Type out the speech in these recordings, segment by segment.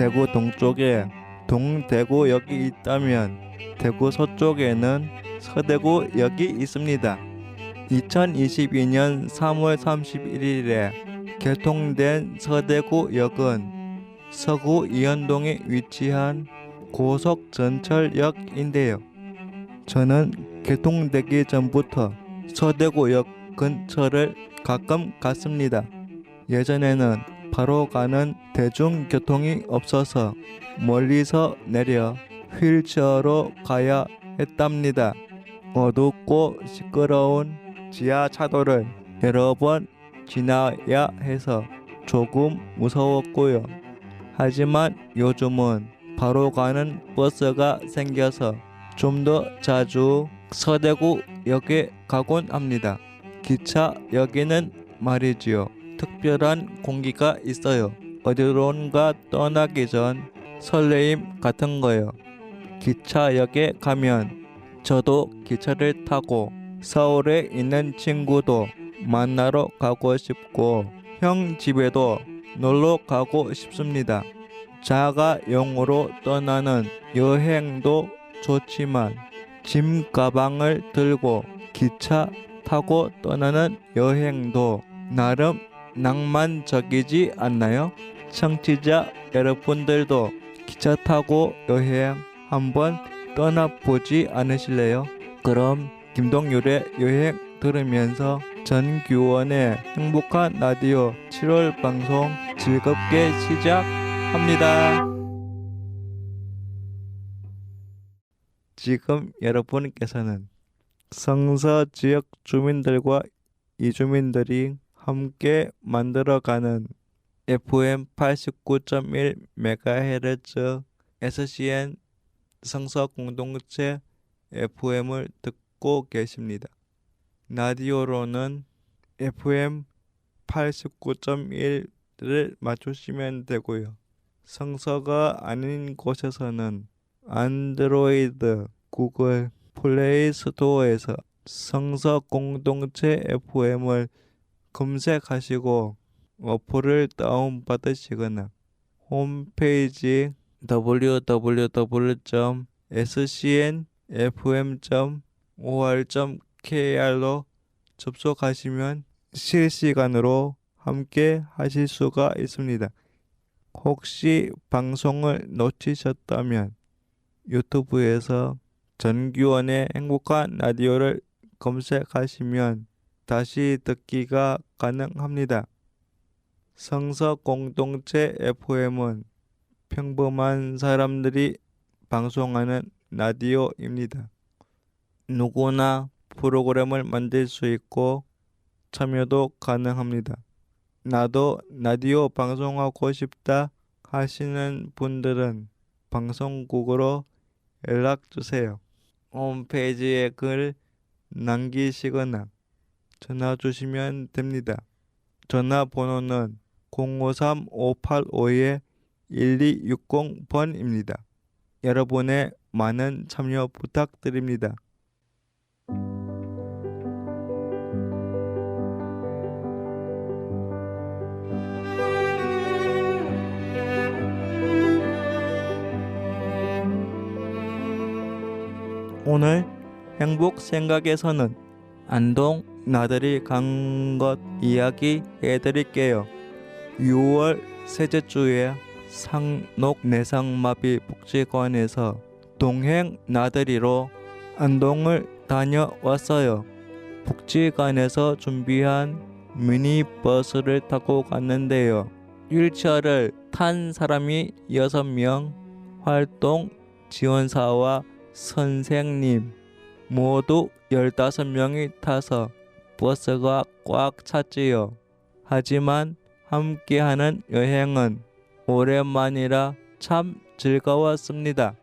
대구 동쪽에 동대구역이 있다면 대구 서쪽에는 서대구역이 있습니다. 2022년 3월 31일에 개통된 서대구역은 서구 이현동에 위치한 고속전철역인데요. 저는 개통되기 전부터 서대구역 근처를 가끔 갔습니다. 예전에는 바로 가는 대중교통이 없어서 멀리서 내려 휠체어로 가야 했답니다. 어둡고 시끄러운 지하차도를 여러 번 지나야 해서 조금 무서웠고요. 하지만 요즘은 바로 가는 버스가 생겨서 좀 더 자주 서대구역에 가곤 합니다. 기차역에는 말이지요. 특별한 공기가 있어요. 어디론가 떠나기 전 설레임 같은 거요. 기차역에 가면 저도 기차를 타고 서울에 있는 친구도 만나러 가고 싶고 형 집에도 놀러 가고 싶습니다. 자가용으로 떠나는 여행도 좋지만 짐 가방을 들고 기차 타고 떠나는 여행도 나름 낭만적이지 않나요? 청취자 여러분들도 기차 타고 여행 한번 떠나보지 않으실래요? 그럼 김동률의 여행 들으면서 전규원의 행복한 라디오 7월 방송 즐겁게 시작합니다. 지금 여러분께서는 성서 지역 주민들과 이주민들이 함께 만들어가는 FM 89.1MHz SCN 성서 공동체 FM을 듣고 계십니다. 라디오로는 FM 89.1를 맞추시면 되고요. 성서가 아닌 곳에서는 안드로이드, 구글 플레이 스토어에서 성서 공동체 FM을 검색하시고 어플을 다운받으시거나 홈페이지 www.scnfm.or.kr로 접속하시면 실시간으로 함께 하실 수가 있습니다. 혹시 방송을 놓치셨다면 유튜브에서 전규원의 행복한 라디오를 검색하시면 다시 듣기가 가능합니다. 성서 공동체 FM은 평범한 사람들이 방송하는 라디오입니다. 누구나 프로그램을 만들 수 있고 참여도 가능합니다. 나도 라디오 방송하고 싶다 하시는 분들은 방송국으로 연락주세요. 홈페이지에 글 남기시거나 전화 주시면 됩니다. 전화번호는 053-585-1260번입니다. 여러분의 많은 참여 부탁드립니다. 오늘 행복 생각에서는 안동 나들이 간 것 이야기 해드릴게요. 6월 셋째 주에 상록내상마비 복지관에서 동행 나들이로 안동을 다녀왔어요. 복지관에서 준비한 미니버스를 타고 갔는데요. 휠체어를 탄 사람이 6명, 활동 지원사와 선생님 모두 15명이 타서 버스가 꽉 찼지요. 하지만 함께하는 여행은 오랜만이라 참 즐거웠습니다.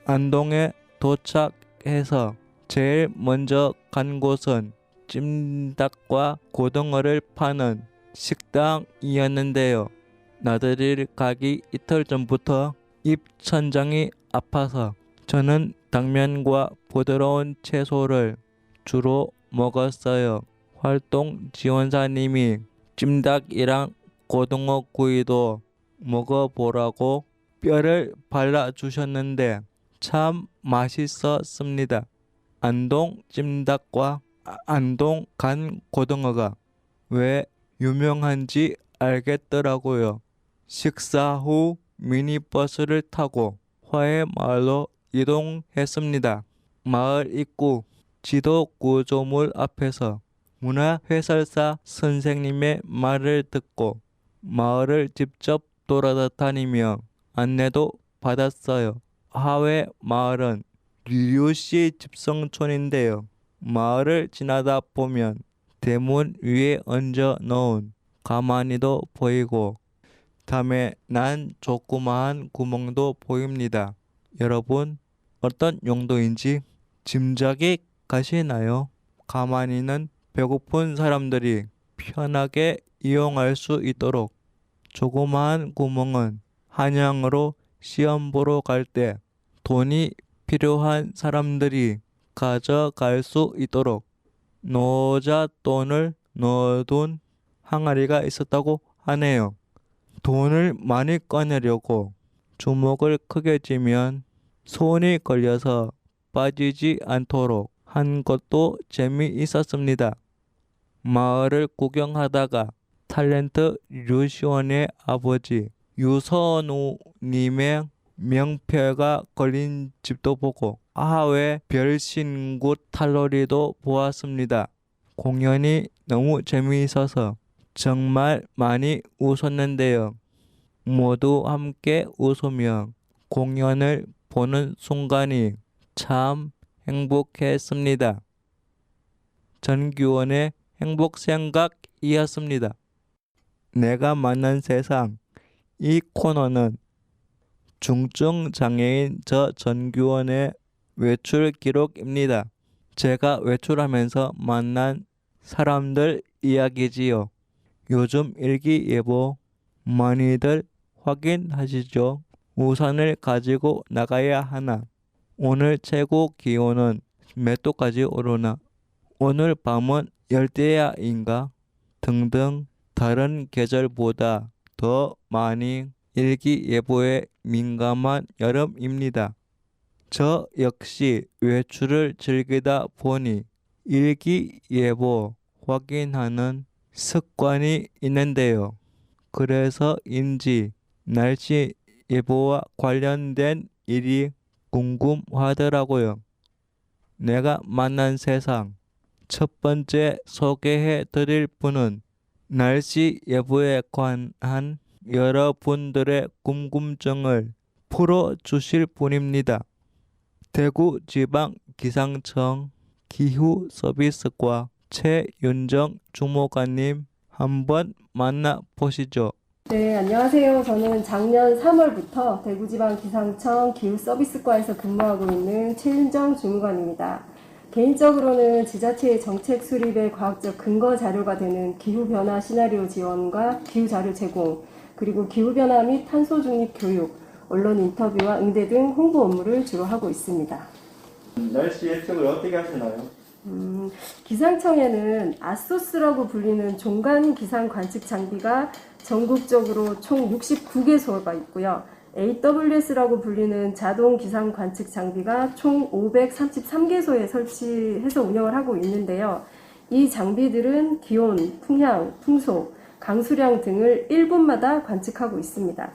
안동에 도착해서 제일 먼저 간 곳은 찜닭과 고등어를 파는 식당이었는데요. 나들이를 가기 이틀 전부터 입천장이 아파서 저는 당면과 부드러운 채소를 주로 먹었어요. 활동 지원사님이 찜닭이랑 고등어 구이도 먹어보라고 뼈를 발라주셨는데 참 맛있었습니다. 안동 찜닭과 안동 간 고등어가 왜 유명한지 알겠더라고요. 식사 후 미니버스를 타고 화해마을로 이동했습니다. 마을 입구 지도 구조물 앞에서 문화해설사 선생님의 말을 듣고 마을을 직접 돌아다니며 안내도 받았어요. 하회 마을은 류씨 집성촌인데요. 마을을 지나다 보면 대문 위에 얹어 놓은 가마니도 보이고 담에 난 조그마한 구멍도 보입니다. 여러분 어떤 용도인지 짐작이 가시나요? 가마니는 배고픈 사람들이 편하게 이용할 수 있도록, 조그마한 구멍은 한양으로 시험 보러 갈 때 돈이 필요한 사람들이 가져갈 수 있도록 노잣돈을 넣어둔 항아리가 있었다고 하네요. 돈을 많이 꺼내려고 주먹을 크게 쥐면 손이 걸려서 빠지지 않도록 한 것도 재미있었습니다. 마을을 구경하다가 탤런트 류시원의 아버지 유선우님의 명패가 걸린 집도 보고 하회 별신굿 탈놀이도 보았습니다. 공연이 너무 재미있어서 정말 많이 웃었는데요. 모두 함께 웃으며 공연을 보는 순간이 참 행복했습니다. 전규원의 행복생각이었습니다. 내가 만난 세상. 이 코너는 중증장애인 저 전규원의 외출 기록입니다. 제가 외출하면서 만난 사람들 이야기지요. 요즘 일기예보 많이들 확인하시죠? 우산을 가지고 나가야 하나? 오늘 최고 기온은 몇 도까지 오르나? 오늘 밤은 열대야인가? 등등 다른 계절보다 더 많이 일기예보에 민감한 여름입니다. 저 역시 외출을 즐기다 보니 일기예보 확인하는 습관이 있는데요. 그래서인지 날씨 예보와 관련된 일이 궁금하더라고요. 내가 만난 세상. 첫 번째 소개해 드릴 분은 날씨 예보에 관한 여러분들의 궁금증을 풀어주실 분입니다. 대구지방기상청 기후서비스과 최윤정 주무관님 한번 만나보시죠. 네, 안녕하세요. 저는 작년 3월부터 대구지방기상청 기후서비스과에서 근무하고 있는 최윤정 주무관입니다. 개인적으로는 지자체의 정책 수립에 과학적 근거 자료가 되는 기후변화 시나리오 지원과 기후자료 제공, 그리고 기후변화 및 탄소 중립 교육, 언론 인터뷰와 응대 등 홍보 업무를 주로 하고 있습니다. 날씨 예측을 어떻게 하시나요? 기상청에는 아소스라고 불리는 종간 기상 관측 장비가 전국적으로 총 69개소가 있고요. AWS라고 불리는 자동 기상 관측 장비가 총 533개소에 설치해서 운영을 하고 있는데요. 이 장비들은 기온, 풍향, 풍속, 강수량 등을 1분마다 관측하고 있습니다.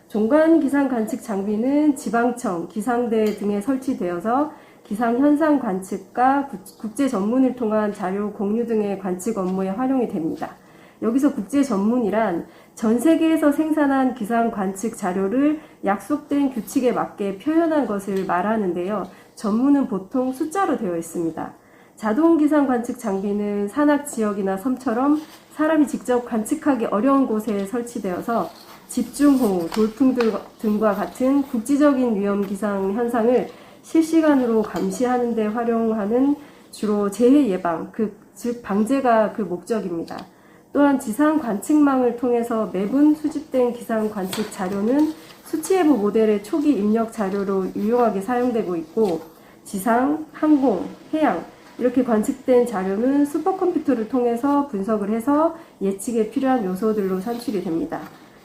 종간 기상 관측 장비는 지방청, 기상대 등에 설치되어서 기상현상 관측과 국제 전문을 통한 자료 공유 등의 관측 업무에 활용이 됩니다. 여기서 국제 전문이란 전 세계에서 생산한 기상 관측 자료를 약속된 규칙에 맞게 표현한 것을 말하는데요. 전문은 보통 숫자로 되어 있습니다. 자동 기상 관측 장비는 산악 지역이나 섬처럼 사람이 직접 관측하기 어려운 곳에 설치되어서 집중호우, 돌풍 등과 같은 국지적인 위험 기상 현상을 실시간으로 감시하는 데 활용하는 주로 재해 예방, 즉 방제가 그 목적입니다. 또한 지상 관측망을 통해서 매분 수집된 기상 관측 자료는 수치예보 모델의 초기 입력 자료로 유용하게 사용되고 있고, 지상, 항공, 해양 이렇게 관측된 자료는 슈퍼컴퓨터를 통해서 분석을 해서 예측에 필요한 요소들로 산출이 됩니다.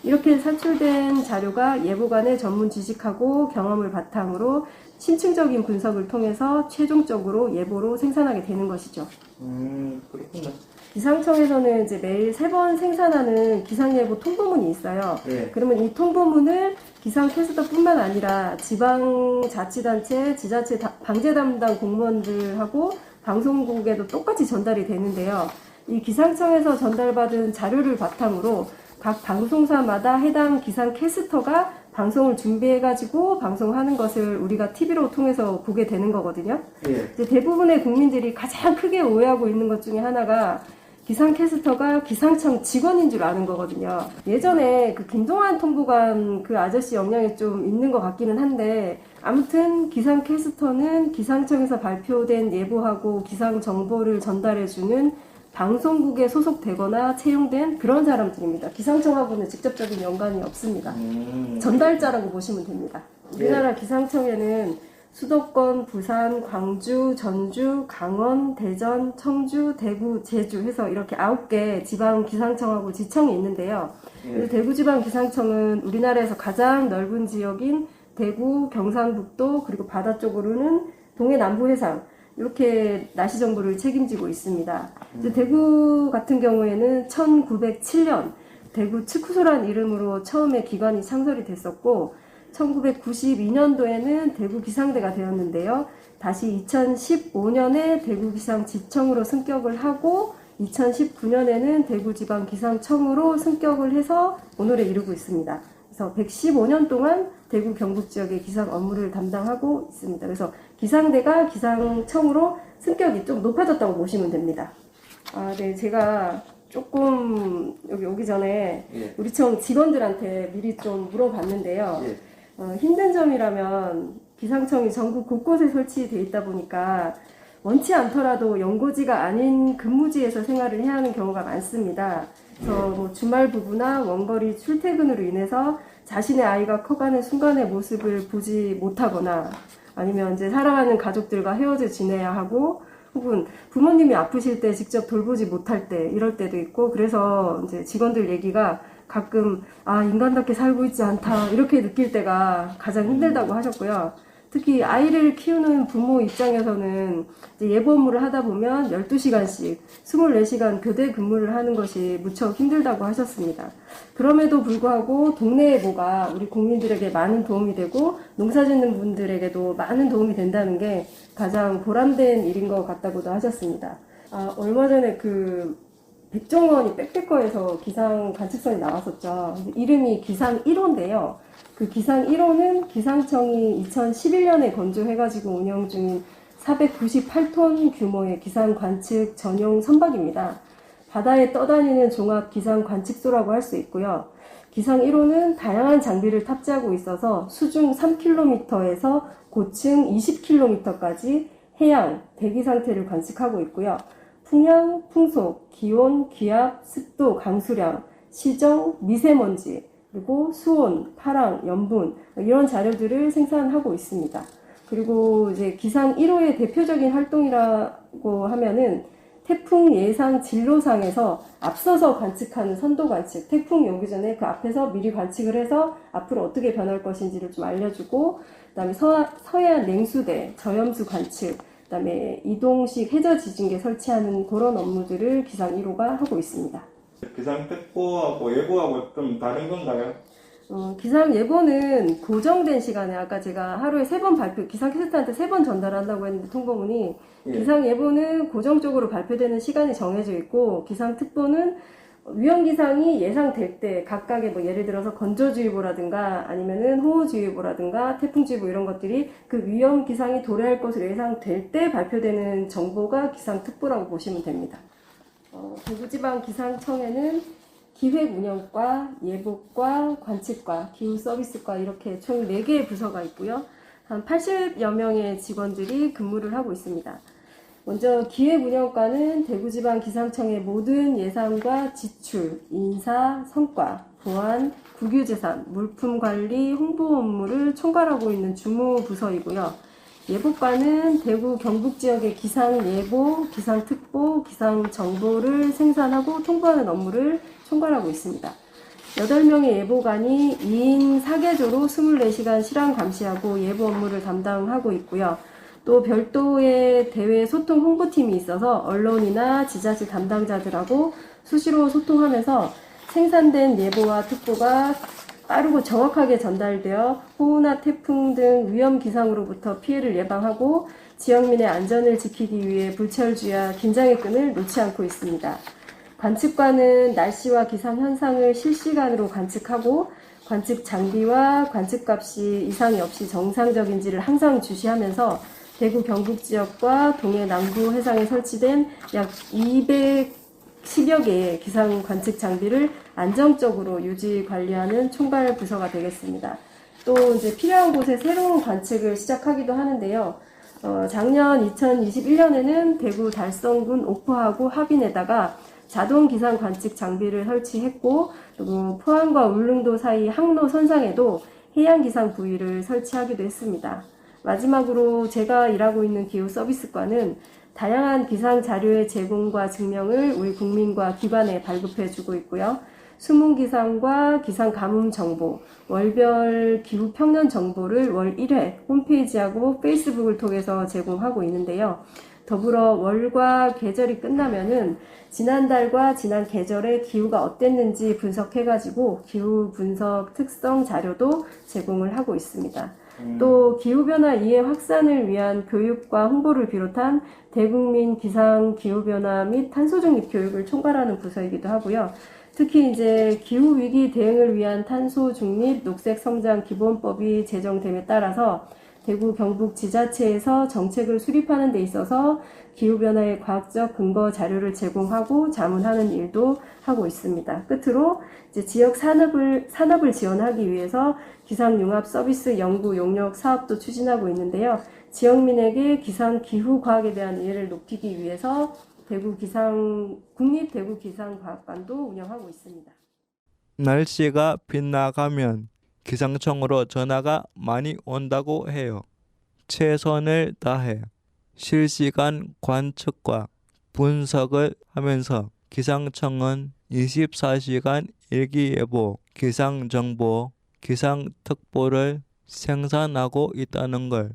이렇게 산출된 자료가 예보관의 전문 지식하고 경험을 바탕으로 심층적인 분석을 통해서 최종적으로 예보로 생산하게 되는 것이죠. 그렇군요. 기상청에서는 이제 매일 3번 생산하는 기상예보 통보문이 있어요. 네. 그러면 이 통보문을 기상캐스터뿐만 아니라 지방자치단체, 지자체 방재 담당 공무원들하고 방송국에도 똑같이 전달이 되는데요. 이 기상청에서 전달받은 자료를 바탕으로 각 방송사마다 해당 기상캐스터가 방송을 준비해가지고 방송하는 것을 우리가 TV로 통해서 보게 되는 거거든요. 예. 이제 대부분의 국민들이 가장 크게 오해하고 있는 것 중에 하나가 기상캐스터가 기상청 직원인 줄 아는 거거든요. 예전에 그 김동완 통보관 그 아저씨 역량이 좀 있는 것 같기는 한데, 아무튼 기상캐스터는 기상청에서 발표된 예보하고 기상 정보를 전달해주는 방송국에 소속되거나 채용된 그런 사람들입니다. 기상청하고는 직접적인 연관이 없습니다. 전달자라고 보시면 됩니다. 우리나라 기상청에는 수도권, 부산, 광주, 전주, 강원, 대전, 청주, 대구, 제주 해서 이렇게 9개 지방 기상청하고 지청이 있는데요. 대구 지방 기상청은 우리나라에서 가장 넓은 지역인 대구, 경상북도, 그리고 바다 쪽으로는 동해 남부 해상, 이렇게 날씨 정보를 책임지고 있습니다. 이제 대구 같은 경우에는 1907년 대구 츠쿠소란 이름으로 처음에 기관이 창설이 됐었고, 1992년도에는 대구 기상대가 되었는데요. 다시 2015년에 대구 기상지청으로 승격을 하고 2019년에는 대구 지방 기상청으로 승격을 해서 오늘에 이르고 있습니다. 그래서 115년 동안 대구 경북 지역의 기상 업무를 담당하고 있습니다. 그래서 기상대가 기상청으로 승격이 좀 높아졌다고 보시면 됩니다. 네, 제가 조금 여기 오기 전에 우리 청 직원들한테 미리 좀 물어봤는데요. 힘든 점이라면 기상청이 전국 곳곳에 설치되어 있다 보니까 원치 않더라도 연고지가 아닌 근무지에서 생활을 해야 하는 경우가 많습니다. 그래서 뭐 주말 부부나 원거리 출퇴근으로 인해서 자신의 아이가 커가는 순간의 모습을 보지 못하거나, 아니면 이제 사랑하는 가족들과 헤어져 지내야 하고, 혹은 부모님이 아프실 때 직접 돌보지 못할 때, 이럴 때도 있고, 그래서 이제 직원들 얘기가 가끔 인간답게 살고 있지 않다 이렇게 느낄 때가 가장 힘들다고 하셨고요. 특히 아이를 키우는 부모 입장에서는 이제 예보 업무를 하다 보면 12시간씩 24시간 교대 근무를 하는 것이 무척 힘들다고 하셨습니다. 그럼에도 불구하고 동네 예보가 우리 국민들에게 많은 도움이 되고 농사짓는 분들에게도 많은 도움이 된다는 게 가장 보람된 일인 것 같다고도 하셨습니다. 얼마 전에 백종원이 빽빽거에서 기상 관측선이 나왔었죠. 이름이 기상 1호인데요. 그 기상 1호는 기상청이 2011년에 건조해가지고 운영 중인 498톤 규모의 기상 관측 전용 선박입니다. 바다에 떠다니는 종합 기상 관측소라고 할 수 있고요. 기상 1호는 다양한 장비를 탑재하고 있어서 수중 3km에서 고층 20km까지 해양, 대기 상태를 관측하고 있고요. 풍향, 풍속, 기온, 기압, 습도, 강수량, 시정, 미세먼지, 그리고 수온, 파랑, 염분 이런 자료들을 생산하고 있습니다. 그리고 이제 기상 1호의 대표적인 활동이라고 하면은 태풍 예상 진로상에서 앞서서 관측하는 선도 관측, 태풍이 오기 전에 그 앞에서 미리 관측을 해서 앞으로 어떻게 변할 것인지를 좀 알려주고, 그다음에 서해안 냉수대, 저염수 관측, 그다음에 이동식 해저 지진계 설치하는 그런 업무들을 기상 1호가 하고 있습니다. 기상 특보하고 예보하고 좀 다른 건가요? 기상 예보는 고정된 시간에, 아까 제가 하루에 3번 기상 캐스터한테 3번 전달한다고 했는데 통보문이, 기상 예보는 고정적으로 발표되는 시간이 정해져 있고, 기상 특보는 위험기상이 예상될 때 각각의 뭐 예를 들어서 건조주의보라든가 아니면은 호우주의보라든가 태풍주의보 이런 것들이 그 위험기상이 도래할 것으로 예상될 때 발표되는 정보가 기상특보라고 보시면 됩니다. 대구지방기상청에는 기획운영과, 예보과, 관측과, 기후서비스과 이렇게 총 4개의 부서가 있고요. 한 80여 명의 직원들이 근무를 하고 있습니다. 먼저 기획운영과는 대구지방기상청의 모든 예산과 지출, 인사, 성과, 보안, 국유재산, 물품관리, 홍보 업무를 총괄하고 있는 주무부서이고요. 예보과는 대구 경북 지역의 기상예보, 기상특보, 기상정보를 생산하고 통보하는 업무를 총괄하고 있습니다. 8명의 예보관이 2인 4개조로 24시간 실황 감시하고 예보 업무를 담당하고 있고요. 또 별도의 대외 소통 홍보팀이 있어서 언론이나 지자체 담당자들하고 수시로 소통하면서 생산된 예보와 특보가 빠르고 정확하게 전달되어 호우나 태풍 등 위험 기상으로부터 피해를 예방하고 지역민의 안전을 지키기 위해 불철주야 긴장의 끈을 놓지 않고 있습니다. 관측관은 날씨와 기상 현상을 실시간으로 관측하고 관측 장비와 관측값이 이상이 없이 정상적인지를 항상 주시하면서 대구 경북 지역과 동해 남부 해상에 설치된 약 210여 개의 기상 관측 장비를 안정적으로 유지 관리하는 총괄 부서가 되겠습니다. 또 이제 필요한 곳에 새로운 관측을 시작하기도 하는데요. 작년 2021년에는 대구 달성군 옥포하고 하빈에다가 자동 기상 관측 장비를 설치했고, 그리고 포항과 울릉도 사이 항로 선상에도 해양 기상 부위를 설치하기도 했습니다. 마지막으로 제가 일하고 있는 기후 서비스과는 다양한 기상 자료의 제공과 증명을 우리 국민과 기관에 발급해주고 있고요. 수문 기상과 기상 가뭄 정보, 월별 기후 평년 정보를 월 1회 홈페이지하고 페이스북을 통해서 제공하고 있는데요. 더불어 월과 계절이 끝나면은 지난달과 지난 계절의 기후가 어땠는지 분석해가지고 기후 분석 특성 자료도 제공을 하고 있습니다. 또 기후변화 이해 확산을 위한 교육과 홍보를 비롯한 대국민 기상 기후변화 및 탄소 중립 교육을 총괄하는 부서이기도 하고요. 특히 이제 기후 위기 대응을 위한 탄소 중립 녹색 성장 기본법이 제정됨에 따라서 대구 경북 지자체에서 정책을 수립하는 데 있어서 기후변화의 과학적 근거 자료를 제공하고 자문하는 일도 하고 있습니다. 끝으로 이제 지역 산업을 지원하기 위해서 기상융합 서비스 연구 용역 사업도 추진하고 있는데요. 지역민에게 기상 기후 과학에 대한 이해를 높이기 위해서 국립대구기상과학관도 운영하고 있습니다. 날씨가 빗나가면 기상청으로 전화가 많이 온다고 해요. 최선을 다해 실시간 관측과 분석을 하면서 기상청은 24시간 일기예보, 기상정보, 기상특보를 생산하고 있다는 걸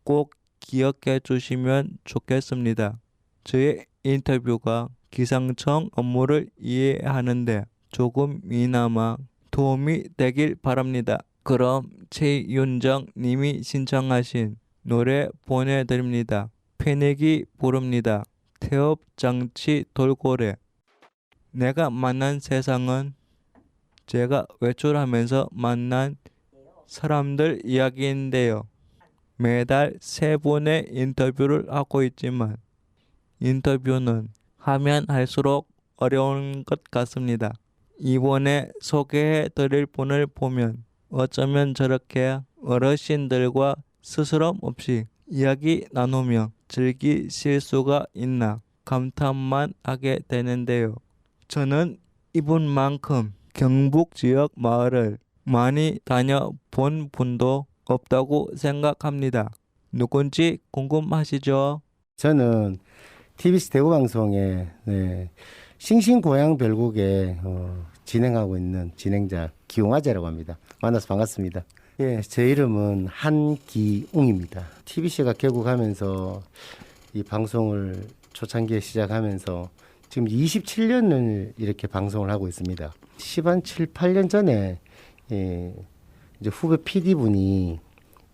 꼭 기억해 주시면 좋겠습니다. 저의 인터뷰가 기상청 업무를 이해하는데 조금이나마 도움이 되길 바랍니다. 그럼 최윤정 님이 신청하신 노래 보내드립니다. 패닉이 부릅니다. 태엽장치 돌고래. 내가 만난 세상은 제가 외출하면서 만난 사람들 이야기인데요. 매달 3분의 인터뷰를 하고 있지만 인터뷰는 하면 할수록 어려운 것 같습니다. 이번에 소개해 드릴 분을 보면 어쩌면 저렇게 어르신들과 스스럼 없이 이야기 나누며 즐기실 수가 있나 감탄만 하게 되는데요. 저는 이분만큼 경북 지역 마을을 많이 다녀본 분도 없다고 생각합니다. 누군지 궁금하시죠? 저는 TBC 대구방송에 싱싱고향별곡에 진행하고 있는 진행자 기용아재라고 합니다. 만나서 반갑습니다. 예, 제 이름은 한기웅입니다. TBC가 개국하면서 이 방송을 초창기에 시작하면서 지금 27년을 이렇게 방송을 하고 있습니다. 7, 8년 전에 이제 후배 PD분이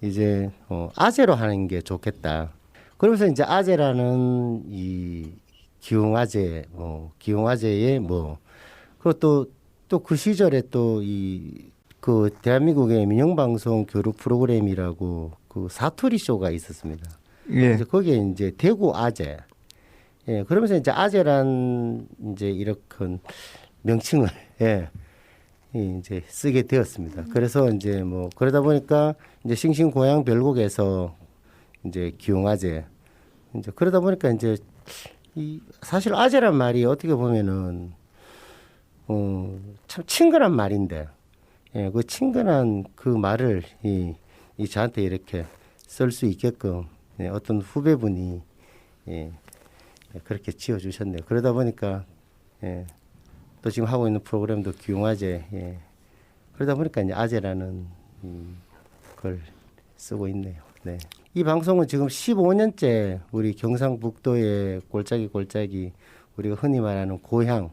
이제 아재로 하는 게 좋겠다. 그러면서 이제 아재라는 이 기용아재, 기용아재의 그리고 또 그 시절에 또 그 대한민국의 민영방송 교류 프로그램이라고 그 사투리 쇼가 있었습니다. 예. 이제 거기에 이제 대구 아재. 예, 그러면서 이제 아재란 이제 이렇게 명칭을 이제 쓰게 되었습니다. 그래서 이제 그러다 보니까 이제 싱싱고향별곡에서 이제 기용아재. 이제 그러다 보니까 이제 사실 아재란 말이 어떻게 보면은 참 친근한 말인데, 예, 그 친근한 그 말을 저한테 이렇게 쓸 수 있게끔 어떤 후배분이 그렇게 지어주셨네요. 그러다 보니까 또 지금 하고 있는 프로그램도 기용아재 그러다 보니까 이제 아재라는 걸 쓰고 있네요. 네. 이 방송은 지금 15년째 우리 경상북도의 골짜기 우리가 흔히 말하는 고향,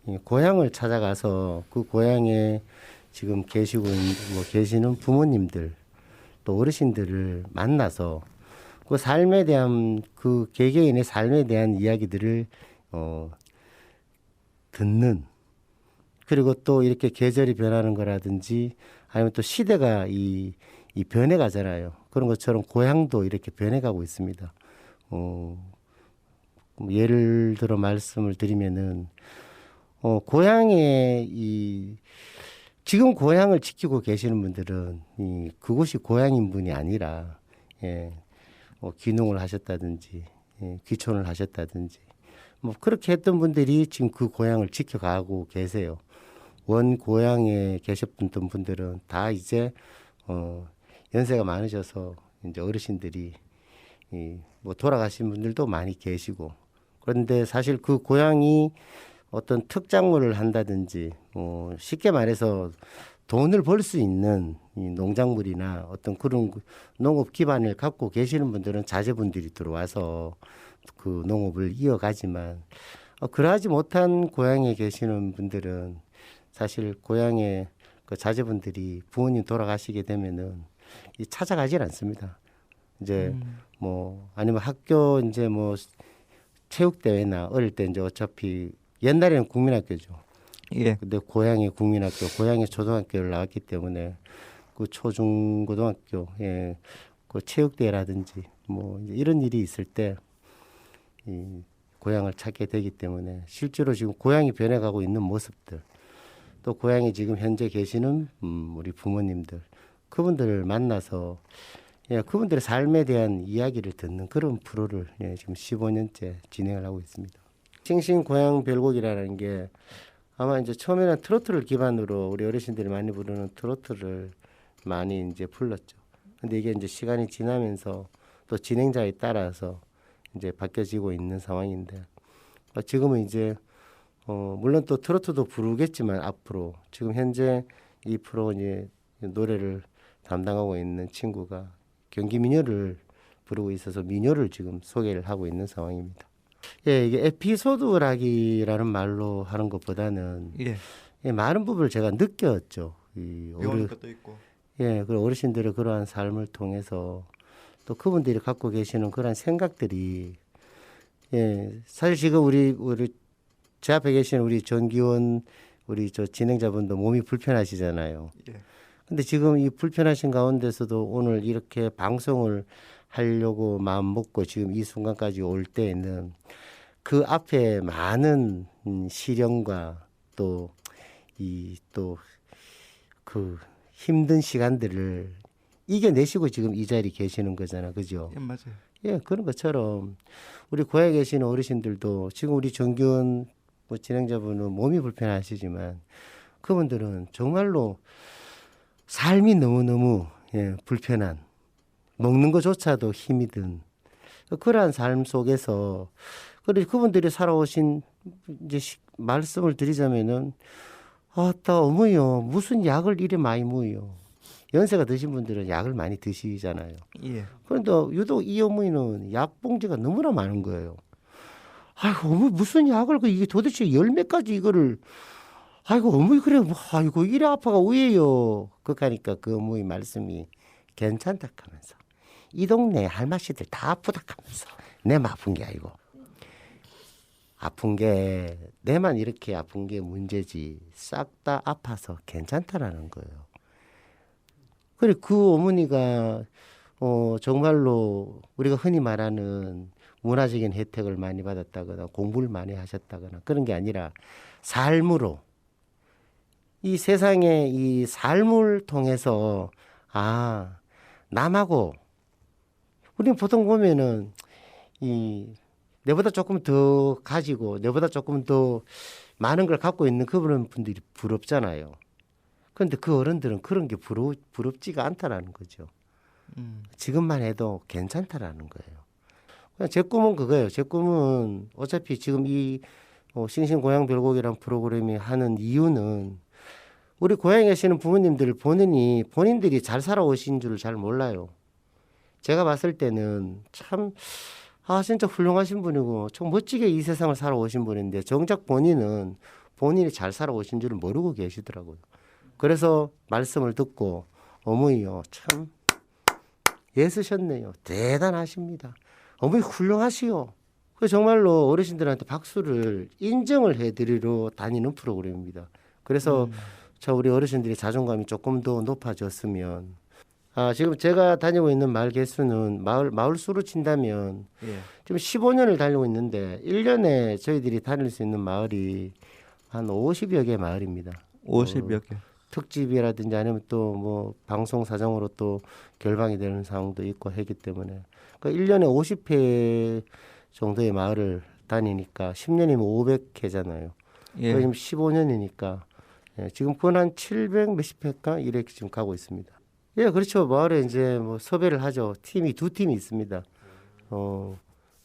이 고향을 찾아가서 그 고향에 지금 계시는 부모님들 또 어르신들을 만나서 그 삶에 대한 그 개개인의 삶에 대한 이야기들을 듣는, 그리고 또 이렇게 계절이 변하는 거라든지 아니면 또 시대가 이 변해가잖아요. 그런 것처럼 고향도 이렇게 변해가고 있습니다. 예를 들어 말씀을 드리면은 고향에 지금 고향을 지키고 계시는 분들은 그곳이 고향인 분이 아니라 귀농을 하셨다든지 귀촌을 하셨다든지 뭐 그렇게 했던 분들이 지금 그 고향을 지켜가고 계세요. 원 고향에 계셨던 분들은 다 이제 연세가 많으셔서 이제 어르신들이 뭐 돌아가신 분들도 많이 계시고, 그런데 사실 그 고향이 어떤 특작물을 한다든지 쉽게 말해서 돈을 벌 수 있는 이 농작물이나 어떤 그런 농업 기반을 갖고 계시는 분들은 자제분들이 들어와서 그 농업을 이어가지만 그러하지 못한 고향에 계시는 분들은 사실 고향에 그 자제분들이 부모님 돌아가시게 되면은 찾아가질 않습니다. 이제 뭐 아니면 학교 이제 뭐 체육대회나 어릴 때 이제 어차피 옛날에는 국민학교죠. 예. 근데 고향의 국민학교, 고향의 초등학교를 나왔기 때문에 그 초중고등학교, 그 체육대회라든지 뭐 이런 일이 있을 때 이 고향을 찾게 되기 때문에 실제로 지금 고향이 변해가고 있는 모습들, 또 고향에 지금 현재 계시는 우리 부모님들, 그분들을 만나서 그분들의 삶에 대한 이야기를 듣는 그런 프로를 지금 15년째 진행을 하고 있습니다. 싱싱 고향 별곡이라는 게 아마 이제 처음에는 트로트를 기반으로 우리 어르신들이 많이 부르는 트로트를 많이 이제 불렀죠. 근데 이게 이제 시간이 지나면서 또 진행자에 따라서 이제 바뀌어지고 있는 상황인데 지금은 이제 물론 또 트로트도 부르겠지만 앞으로 지금 현재 이 프로 이제 노래를 담당하고 있는 친구가 경기 민요를 부르고 있어서 민요를 지금 소개를 하고 있는 상황입니다. 이게 에피소드락이라는 말로 하는 것보다는 많은 부분을 제가 느꼈죠. 배우는 것도 있고. 그리고 어르신들의 그러한 삶을 통해서 또 그분들이 갖고 계시는 그러한 생각들이 사실 지금 우리 제 앞에 계시는 우리 전기원 우리 저 진행자분도 몸이 불편하시잖아요. 근데 지금 이 불편하신 가운데서도 오늘 이렇게 방송을 하려고 마음 먹고 지금 이 순간까지 올 때에는 그 앞에 많은 시련과 또 그 힘든 시간들을 이겨내시고 지금 이 자리에 계시는 거잖아, 그죠? 맞아요. 그런 것처럼 우리 고향에 계시는 어르신들도 지금 우리 정규원 뭐 진행자분은 몸이 불편하시지만 그분들은 정말로 삶이 너무너무 불편한, 먹는 것조차도 힘이 든 그러한 삶 속에서 그분들이 살아오신 이제 말씀을 드리자면은 아따 어머니요 무슨 약을 이래 많이 먹어요. 연세가 드신 분들은 약을 많이 드시잖아요. 그런데 유독 이 어머니는 약봉지가 너무나 많은 거예요. 아이고 어머니 무슨 약을 이게 도대체 열 몇 가지 이거를 아이고 어머니 그래 아이고 이래 아파가 왜요? 그러니까 그 어머니 말씀이 괜찮다 하면서 이 동네 할머니들 다 아프다 하면서 내만 아픈 게 아니고 아픈 게 내만 이렇게 아픈 게 문제지 싹 다 아파서 괜찮다라는 거예요. 그래 그 어머니가 정말로 우리가 흔히 말하는 문화적인 혜택을 많이 받았다거나 공부를 많이 하셨다거나 그런 게 아니라 삶으로 이 세상의 이 삶을 통해서 남하고 우리는 보통 보면은 내보다 조금 더 가지고 내보다 조금 더 많은 걸 갖고 있는 그런 분들이 부럽잖아요. 그런데 그 어른들은 그런 게 부럽지가 않다라는 거죠. 지금만 해도 괜찮다라는 거예요. 그냥 제 꿈은 그거예요. 제 꿈은 어차피 지금 이 싱싱 고향 별곡이라는 프로그램이 하는 이유는 우리 고향에 계시는 부모님들 본인들이 잘 살아오신 줄 잘 몰라요. 제가 봤을 때는 참, 진짜 훌륭하신 분이고, 좀 멋지게 이 세상을 살아오신 분인데, 정작 본인이 잘 살아오신 줄을 모르고 계시더라고요. 그래서 말씀을 듣고, 어머니요, 참, 애쓰셨네요. 대단하십니다. 어머니 훌륭하시오. 그 정말로 어르신들한테 박수를 인정을 해드리러 다니는 프로그램입니다. 그래서 우리 어르신들이 자존감이 조금 더 높아졌으면, 지금 제가 다니고 있는 마을 개수는 마을 수로 친다면 예. 지금 15년을 다니고 있는데 1년에 저희들이 다닐 수 있는 마을이 한 50여 개 마을입니다. 50여 개. 특집이라든지 아니면 또 뭐 방송 사정으로 또 결방이 되는 상황도 있고 하기 때문에 그 1년에 50회 정도의 마을을 다니니까 10년이면 500회잖아요. 예. 지금 15년이니까 지금 그건 한 700 몇십 회가 이렇게 지금 가고 있습니다. 예, 그렇죠. 마을에 이제 뭐 섭외를 하죠. 두 팀이 있습니다.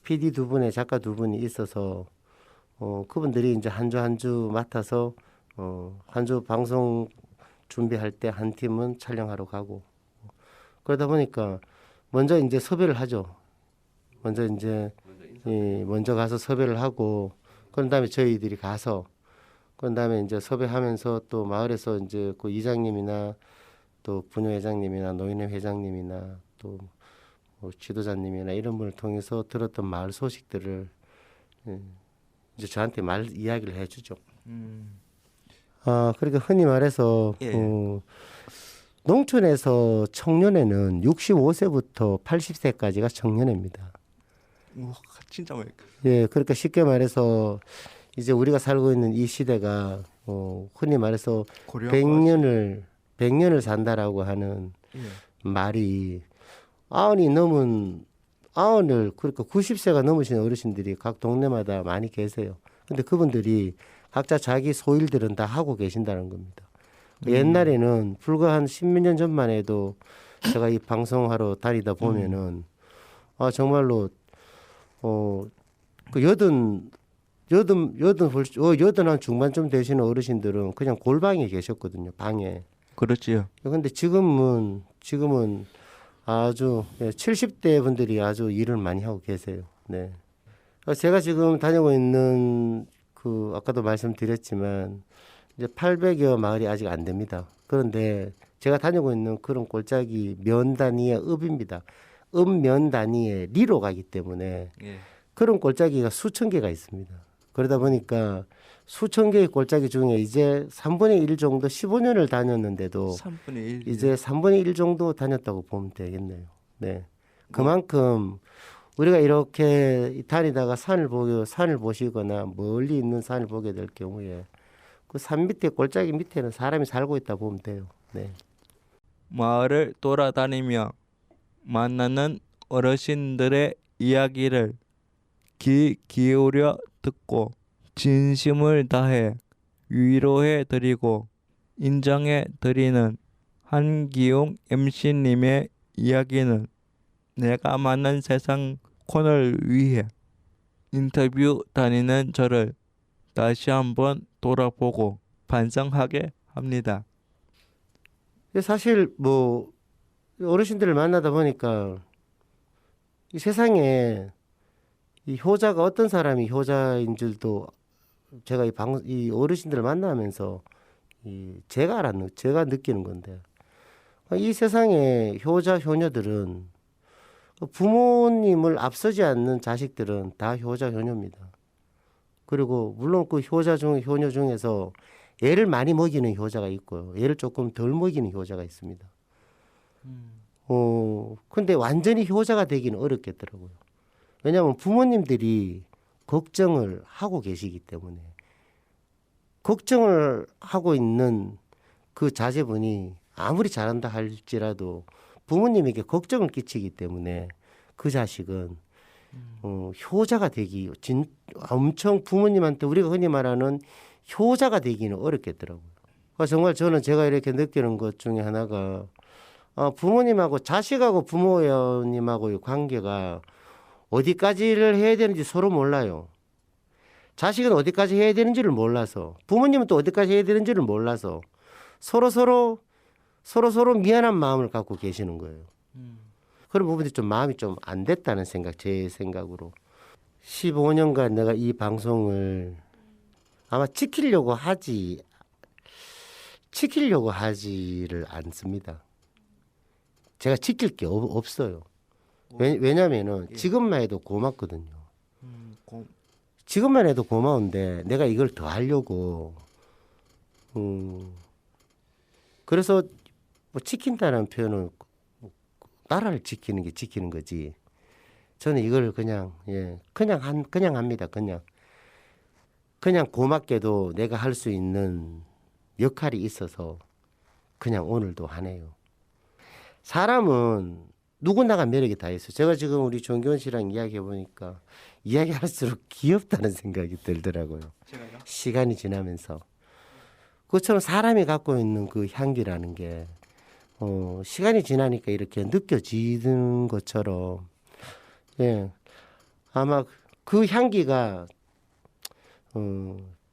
PD 두 분에 작가 두 분이 있어서 그분들이 이제 한 주 맡아서 한 주 방송 준비할 때 한 팀은 촬영하러 가고 그러다 보니까 먼저 이제 섭외를 하죠. 먼저 가서 섭외를 하고 그런 다음에 저희들이 가서 그런 다음에 이제 섭외하면서 또 마을에서 이제 그 이장님이나 또 분회장님이나 노인회 회장님이나 또 뭐 지도자님이나 이런 분을 통해서 들었던 마을 소식들을 이제 저한테 이야기를 해주죠. 그러니까 흔히 말해서 예. 농촌에서 청년회는 65세부터 80세까지가 청년회입니다. 우와, 진짜 많이. 예, 그러니까 쉽게 말해서 이제 우리가 살고 있는 이 시대가 흔히 말해서 100년을 산다라고 하는 예. 말이 그러니까 90세가 넘으신 어르신들이 각 동네마다 많이 계세요. 근데 그분들이 각자 자기 소일들은 다 하고 계신다는 겁니다. 옛날에는 불과 한 10몇 년 전만 해도 제가 이 방송하러 다니다 보면은 정말로 그 여든 한 중반쯤 되시는 어르신들은 그냥 골방에 계셨거든요. 방에. 그렇지요. 근데 지금은 아주 70대 분들이 아주 일을 많이 하고 계세요. 네. 제가 지금 다니고 있는 아까도 말씀드렸지만 이제 800여 마을이 아직 안 됩니다. 그런데 제가 다니고 있는 그런 골짜기 면 단위의 읍입니다. 면 단위의 리로 가기 때문에 예. 그런 골짜기가 수천 개가 있습니다. 그러다 보니까 수천 개의 골짜기 중에 이제 3분의 1 정도 15년을 다녔는데도 3분의 1. 이제 3분의 1 정도 다녔다고 보면 되겠네요. 네. 그만큼 우리가 이렇게 다니다가 산을 보시거나 멀리 있는 산을 보게 될 경우에 그 산 밑에 골짜기 밑에는 사람이 살고 있다 보면 돼요. 네. 마을을 돌아다니며 만나는 어르신들의 이야기를 귀 기울여 듣고 진심을 다해 위로해 드리고 인정해 드리는 한기용 MC님의 이야기는 내가 만난 세상 코너를 위해 인터뷰 다니는 저를 다시 한번 돌아보고 반성하게 합니다. 사실 뭐 어르신들을 만나다 보니까 이 세상에 이 효자가 어떤 사람이 효자인 줄도 제가 이 어르신들을 만나면서 제가 느끼는 건데 이 세상에 효자 효녀들은 부모님을 앞서지 않는 자식들은 다 효자 효녀입니다. 그리고 물론 그 효녀 중에서 애를 많이 먹이는 효자가 있고요. 애를 조금 덜 먹이는 효자가 있습니다. 근데 완전히 효자가 되기는 어렵겠더라고요. 왜냐하면 부모님들이 걱정을 하고 계시기 때문에 걱정을 하고 있는 그 자제분이 아무리 잘한다 할지라도 부모님에게 걱정을 끼치기 때문에 그 자식은 효자가 되기 엄청 부모님한테 우리가 흔히 말하는 효자가 되기는 어렵겠더라고요. 정말 제가 이렇게 느끼는 것 중에 하나가 부모님하고 자식하고 부모님하고의 관계가 어디까지를 해야 되는지 서로 몰라요. 자식은 어디까지 해야 되는지를 몰라서 부모님은 또 어디까지 해야 되는지를 몰라서 서로 미안한 마음을 갖고 계시는 거예요. 그런 부분이 좀 마음이 좀 안 됐다는 생각, 제 생각으로. 15년간 내가 이 방송을 아마 지키려고 하지를 않습니다. 제가 지킬 게 없어요. 왜냐면은 지금만 해도 고맙거든요. 지금만 해도 고마운데 내가 이걸 더 하려고. 그래서 뭐 지킨다는 표현은 나라를 지키는 게 지키는 거지. 저는 이걸 그냥 합니다. 그냥 고맙게도 내가 할 수 있는 역할이 있어서 그냥 오늘도 하네요. 사람은 누구나가 매력이 다 있어요. 제가 지금 우리 정교원 씨랑 이야기해 보니까 이야기할수록 귀엽다는 생각이 들더라고요. 제가요? 시간이 지나면서. 그것처럼 사람이 갖고 있는 그 향기라는 게 시간이 지나니까 이렇게 느껴지는 것처럼, 예, 아마 그 향기가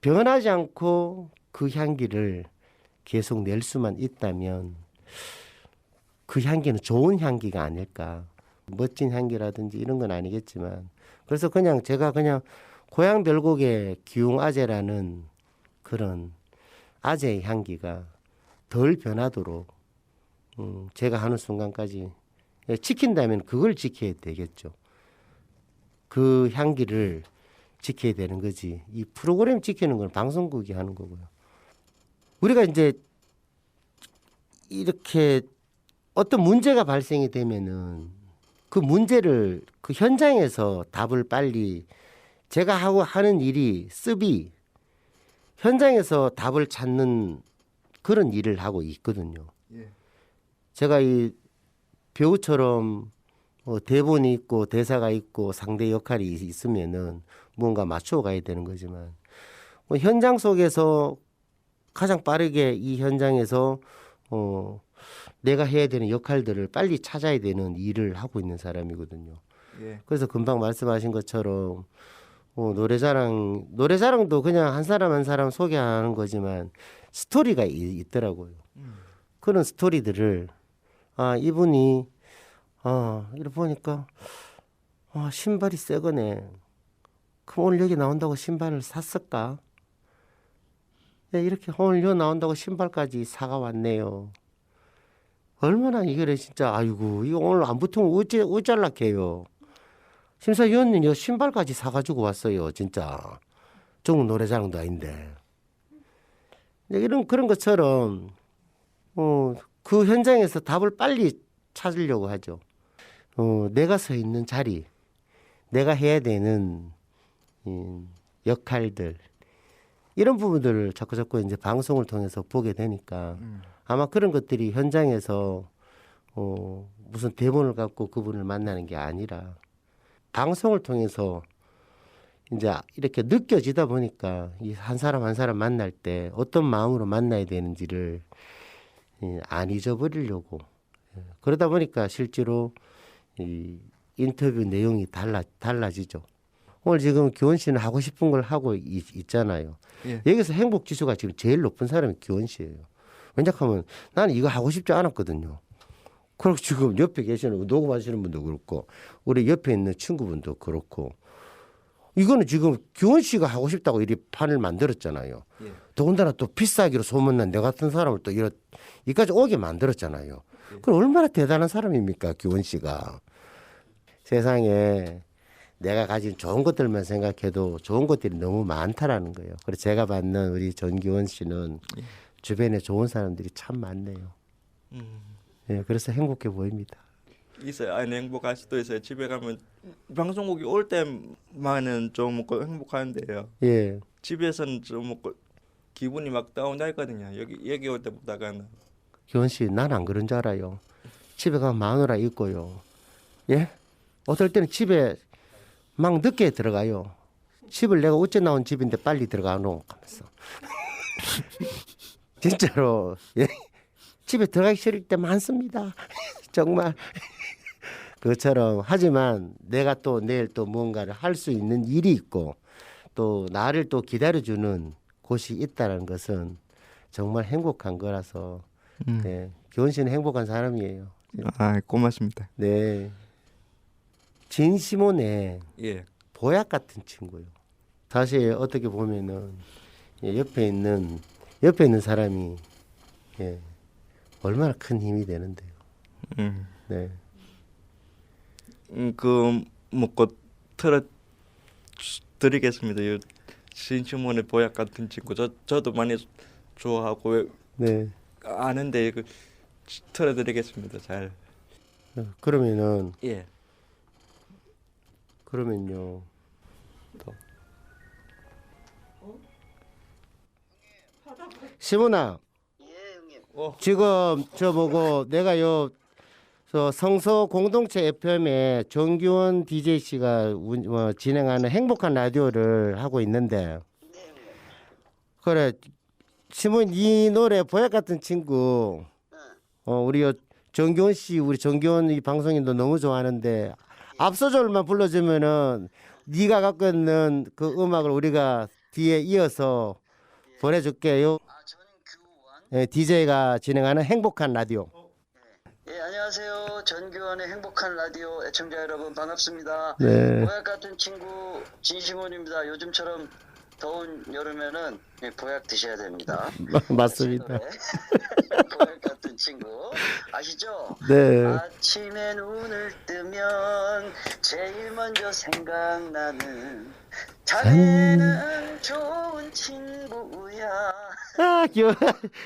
변하지 않고 그 향기를 계속 낼 수만 있다면 그 향기는 좋은 향기가 아닐까. 멋진 향기라든지 이런 건 아니겠지만, 그래서 그냥 제가 그냥 고향 별곡의 기웅아재라는 그런 아재의 향기가 덜 변하도록 제가 하는 순간까지 지킨다면 그걸 지켜야 되겠죠. 그 향기를 지켜야 되는 거지. 이 프로그램 지키는 건 방송국이 하는 거고요. 우리가 이제 이렇게 어떤 문제가 발생이 되면은 그 문제를 그 현장에서 답을 빨리, 제가 하는 일이 습이 현장에서 답을 찾는 그런 일을 하고 있거든요. 예. 제가 이 배우처럼 대본이 있고 대사가 있고 상대 역할이 있으면은 뭔가 맞춰 가야 되는 거지만, 현장 속에서 가장 빠르게 이 현장에서 내가 해야 되는 역할들을 빨리 찾아야 되는 일을 하고 있는 사람이거든요. 예. 그래서 금방 말씀하신 것처럼 노래자랑도 그냥 한 사람 한 사람 소개하는 거지만 스토리가 있더라고요. 그런 스토리들을 이분이 이렇게 보니까 신발이 새 거네. 그럼 오늘 여기 나온다고 신발을 샀을까? 네, 이렇게 오늘 여기 나온다고 신발까지 사가 왔네요. 얼마나 이거를 진짜, 아이고, 이거 오늘 안 붙으면 어쩔락해요. 심사위원님 이 신발까지 사가지고 왔어요. 진짜 전국 노래자랑도 아닌데. 그런 것처럼 그 현장에서 답을 빨리 찾으려고 하죠. 내가 서 있는 자리, 내가 해야 되는 역할들, 이런 부분들을 자꾸 이제 방송을 통해서 보게 되니까 아마 그런 것들이 현장에서 무슨 대본을 갖고 그분을 만나는 게 아니라 방송을 통해서 이제 이렇게 느껴지다 보니까 이 한 사람 한 사람 만날 때 어떤 마음으로 만나야 되는지를 안 잊어버리려고. 그러다 보니까 실제로 이 인터뷰 내용이 달라지죠. 오늘 지금 기원 씨는 하고 싶은 걸 하고 있잖아요. 예. 여기서 행복 지수가 지금 제일 높은 사람이 기원 씨예요. 왜냐하면 나는 이거 하고 싶지 않았거든요. 그리고 지금 옆에 계시는 녹음하시는 분도 그렇고 우리 옆에 있는 친구분도 그렇고, 이거는 지금 기원 씨가 하고 싶다고 이리 판을 만들었잖아요. 예. 더군다나 또 비싸기로 소문난 내 같은 사람을 또 이까지 오게 만들었잖아요. 그럼 얼마나 대단한 사람입니까, 기원 씨가. 세상에 내가 가진 좋은 것들만 생각해도 좋은 것들이 너무 많다라는 거예요. 그래서 제가 받는 우리 전기원 씨는 주변에 좋은 사람들이 참 많네요. 예, 그래서 행복해 보입니다. 있어요. 아니, 행복할 수도 있어요. 집에 가면 방송국이 올 때만은 좀 행복한데요. 예. 집에서는 좀 기분이 막 다운되거든요. 여기 올 때보다가는. 기원 씨, 난 안 그런 줄 알아요. 집에 가면 마누라 있고요. 예? 어떨 때는 집에 막 늦게 들어가요. 집을 내가 어째 나온 집인데 빨리 들어가 놓고 하면서. 진짜로. 예? 집에 들어가기 싫을 때 많습니다. 정말. 그것처럼. 하지만 내가 또 내일 또 뭔가를 할 수 있는 일이 있고 또 나를 또 기다려주는 곳이 있다는 것은 정말 행복한 거라서 네, 교원 씨는 행복한 사람이에요. 아, 고맙습니다. 네, 진시몬의 예. 보약 같은 친구요. 사실 어떻게 보면은 예, 옆에 있는 사람이 예, 얼마나 큰 힘이 되는데요. 네. 그 먹고 틀어 드리겠습니다. 이 신시몬의 보약 같은 친구 저도 많이 좋아하고 네. 아는데 그 틀어 드리겠습니다. 잘. 그러면은 예. 그러면요. 또. 시몬아. 예, 형님. 지금 저 보고 내가 저 성서 공동체 FM에 정규원 DJ 씨가 진행하는 행복한 라디오를 하고 있는데 그래 시몬 이 노래 보약 같은 친구 우리 정규원 씨 우리 정규원 이 방송인도 너무 좋아하는데 앞소절만 불러주면은 네가 갖고 있는 그 음악을 우리가 뒤에 이어서 보내줄게요. 저는 교원. 네, DJ가 진행하는 행복한 라디오. 예, 안녕하세요. 전교원의 행복한 라디오 애청자 여러분 반갑습니다. 네. 보약 같은 친구 진시몬입니다. 요즘처럼 더운 여름에는 보약 드셔야 됩니다. 맞습니다. 보약 같은 친구 아시죠? 네. 아침에 눈을 뜨면 제일 먼저 생각나는 자네는 좋은 친구야. 아, 귀여워.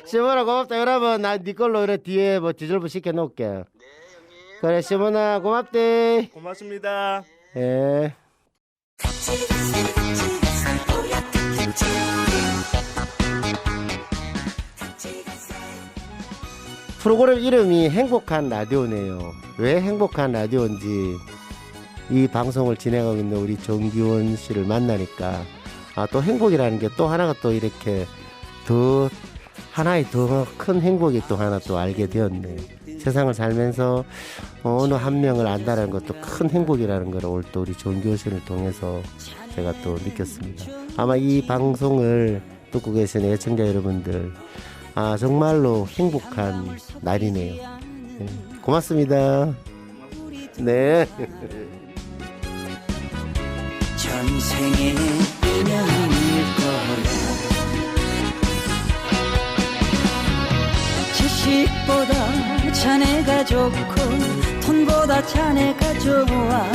시몬아 고맙다. 여러분, 나 네 걸로 그래 뒤에 뭐 디졸브 시켜놓을게. 네, 형님. 그래, 시몬아 고맙대. 고맙습니다. 예. 프로그램 이름이 행복한 라디오네요. 왜 행복한 라디오인지 이 방송을 진행하고 있는 우리 정규원 씨를 만나니까 또 행복이라는 게 또 하나가 또 이렇게 더 하나의 더 큰 행복이 또 하나 또 알게 되었네. 세상을 살면서 어느 한 명을 안다는 것도 큰 행복이라는 걸 오늘 또 우리 정규원 씨를 통해서 제가 또 느꼈습니다. 아마 이 방송을 듣고 계신 애청자 여러분들 정말로 행복한 날이네요. 네, 고맙습니다. 네. 전생의 인연일 거야. 지식보다 자네가 좋고 돈보다 자네가 좋아.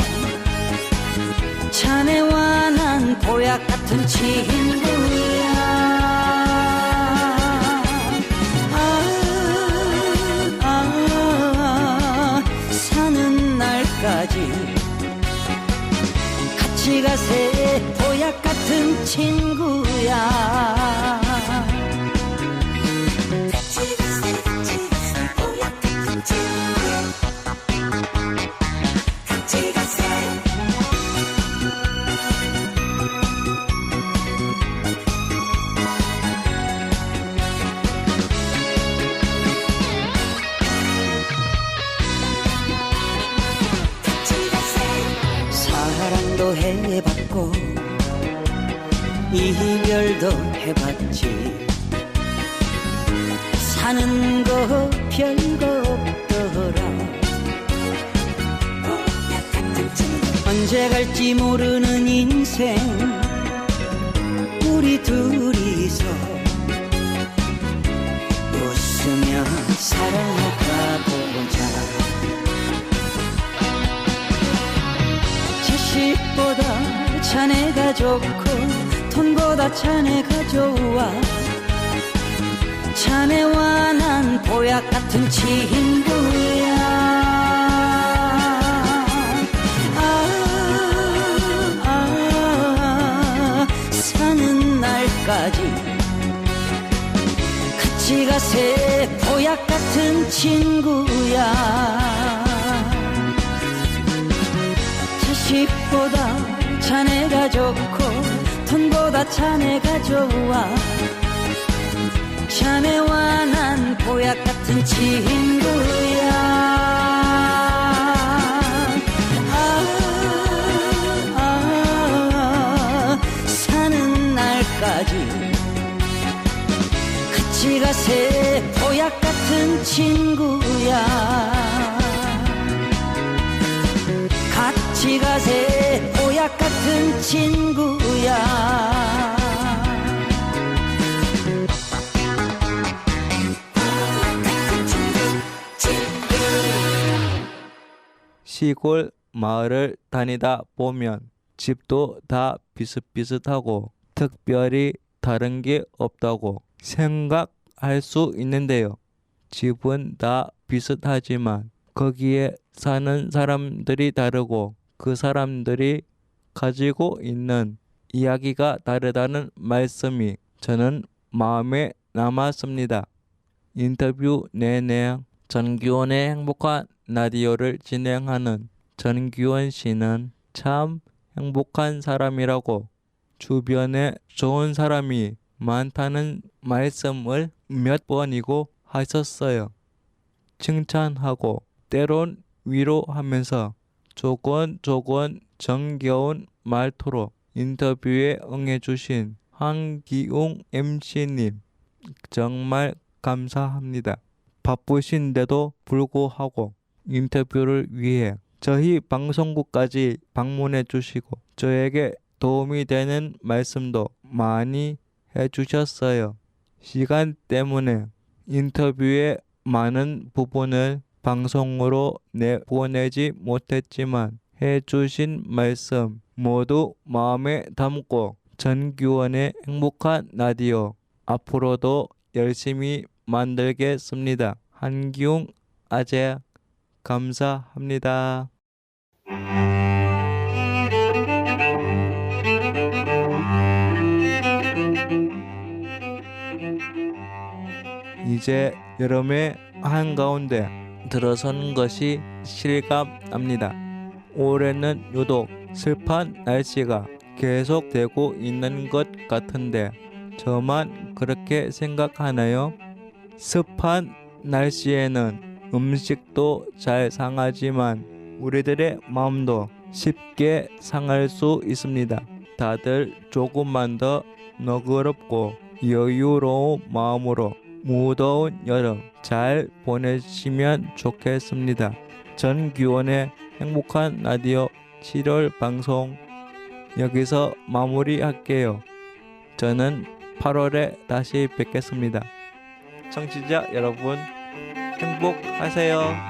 자네와 난 보약 같은 친구야. 사는 날까지 같이 가세. 보약 같은 친구야. 사랑도 해봤고 이별도 해봤지. 사는 거 별거 없더라. 언제 갈지 모르는 인생 우리 둘이서 웃으며 살아가보자. 지식보다 자네가 좋고 돈보다 자네가 좋아. 자네와 난 보약 같은 친구야. 사는 날까지 같이 가세. 보약 같은 친구야. 자식보다 자네가 좋고 돈보다 자네가 좋아. 자네와 난 보약 같은 친구야. 사는 날까지 같이 같이 가세 보약 같은 친구야 같이 가세 보약 같은 친구야 시골 마을을 다니다 보면 집도 다 비슷비슷하고 특별히 다른 게 없다고 생각할 수 있는데요. 집은 다 비슷하지만 거기에 사는 사람들이 다르고 그 사람들이 가지고 있는 이야기가 다르다는 말씀이 저는 마음에 남았습니다. 인터뷰 내내 전규원의 행복한 라디오를 진행하는 전규원 씨는 참 행복한 사람이라고 주변에 좋은 사람이 많다는 말씀을 몇 번이고 하셨어요. 칭찬하고 때론 위로하면서 조곤조곤 정겨운 말투로 인터뷰에 응해주신 한기웅 MC님 정말 감사합니다. 바쁘신데도 불구하고 인터뷰를 위해 저희 방송국까지 방문해 주시고 저에게 도움이 되는 말씀도 많이 해주셨어요. 시간 때문에 인터뷰의 많은 부분을 방송으로 내보내지 못했지만 해주신 말씀 모두 마음에 담고 전규원의 행복한 라디오 앞으로도 열심히 만들겠습니다. 한기웅 아재 감사합니다. 이제 여름의 한가운데 들어선 것이 실감납니다. 올해는 유독 습한 날씨가 계속되고 있는 것 같은데 저만 그렇게 생각하나요? 습한 날씨에는 음식도 잘 상하지만 우리들의 마음도 쉽게 상할 수 있습니다. 다들 조금만 더 너그럽고 여유로운 마음으로 무더운 여름 잘 보내시면 좋겠습니다. 전규원의 행복한 라디오 7월 방송 여기서 마무리할게요. 저는 8월에 다시 뵙겠습니다. 청취자 여러분 행복하세요.